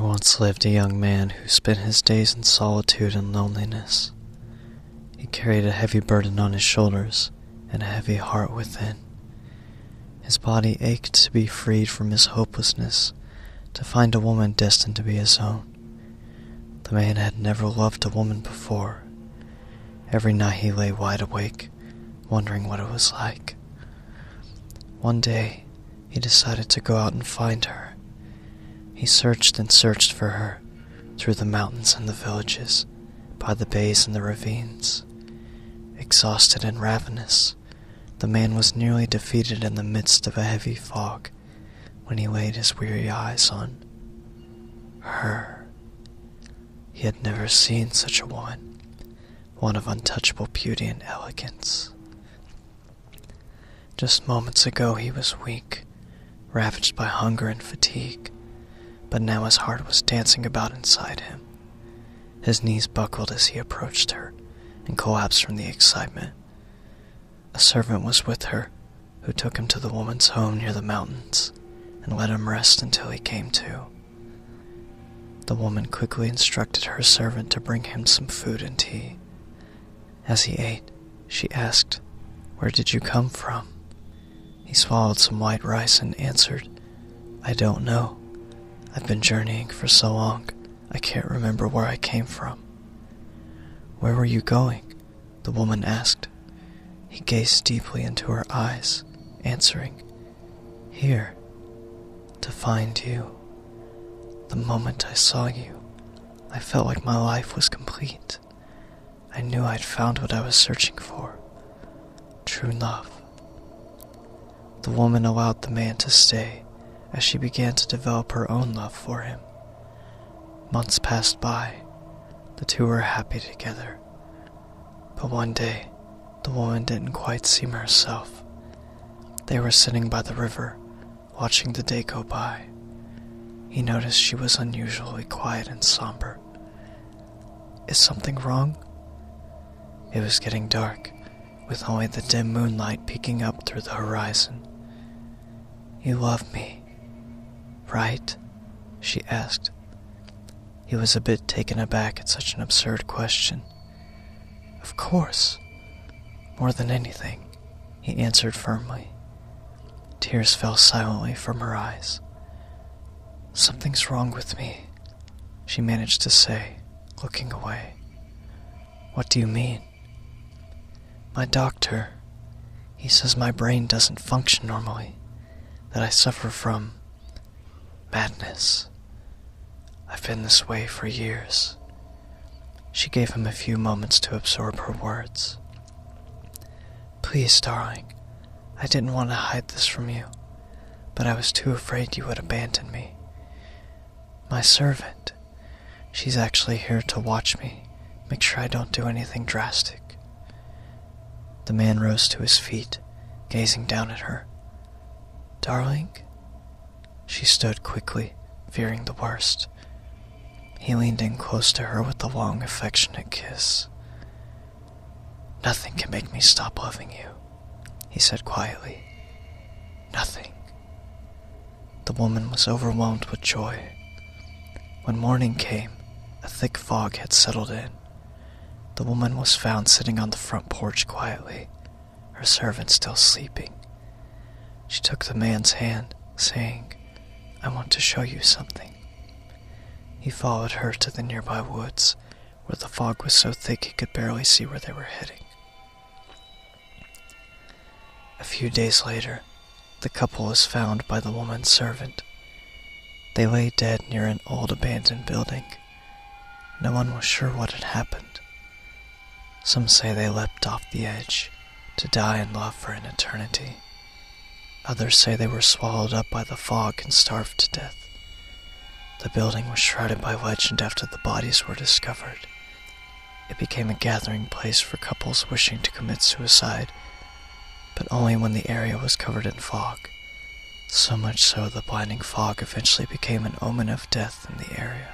There once lived a young man who spent his days in solitude and loneliness. He carried a heavy burden on his shoulders and a heavy heart within. His body ached to be freed from his hopelessness, to find a woman destined to be his own. The man had never loved a woman before. Every night he lay wide awake, wondering what it was like. One day, he decided to go out and find her. He searched and searched for her, through the mountains and the villages, by the bays and the ravines. Exhausted and ravenous, the man was nearly defeated in the midst of a heavy fog when he laid his weary eyes on her. He had never seen such a woman, one of untouchable beauty and elegance. Just moments ago he was weak, ravaged by hunger and fatigue, but now his heart was dancing about inside him. His knees buckled as he approached her and collapsed from the excitement. A servant was with her, who took him to the woman's home near the mountains and let him rest until he came to. The woman quickly instructed her servant to bring him some food and tea. As he ate, she asked, "Where did you come from?" He swallowed some white rice and answered, "I don't know. I've been journeying for so long, I can't remember where I came from." "Where were you going?" the woman asked. He gazed deeply into her eyes, answering, "Here, to find you. The moment I saw you, I felt like my life was complete. I knew I'd found what I was searching for, true love." The woman allowed the man to stay as she began to develop her own love for him. Months passed by. The two were happy together. But one day, the woman didn't quite seem herself. They were sitting by the river, watching the day go by. He noticed she was unusually quiet and somber. "Is something wrong?" It was getting dark, with only the dim moonlight peeking up through the horizon. "You love me, right?" she asked. He was a bit taken aback at such an absurd question. "Of course, more than anything," he answered firmly. Tears fell silently from her eyes. "Something's wrong with me," she managed to say, looking away. "What do you mean?" "My doctor, he says my brain doesn't function normally, that I suffer from madness. I've been this way for years." She gave him a few moments to absorb her words. "Please, darling, I didn't want to hide this from you, but I was too afraid you would abandon me. My servant, she's actually here to watch me, make sure I don't do anything drastic." The man rose to his feet, gazing down at her. "Darling?" She stood quickly, fearing the worst. He leaned in close to her with a long, affectionate kiss. "Nothing can make me stop loving you," he said quietly. "Nothing." The woman was overwhelmed with joy. When morning came, a thick fog had settled in. The woman was found sitting on the front porch quietly, her servant still sleeping. She took the man's hand, saying, "I want to show you something." He followed her to the nearby woods, where the fog was so thick he could barely see where they were heading. A few days later, the couple was found by the woman's servant. They lay dead near an old abandoned building. No one was sure what had happened. Some say they leapt off the edge, to die in love for an eternity. Others say they were swallowed up by the fog and starved to death. The building was shrouded by legend after the bodies were discovered. It became a gathering place for couples wishing to commit suicide, but only when the area was covered in fog. So much so the blinding fog eventually became an omen of death in the area.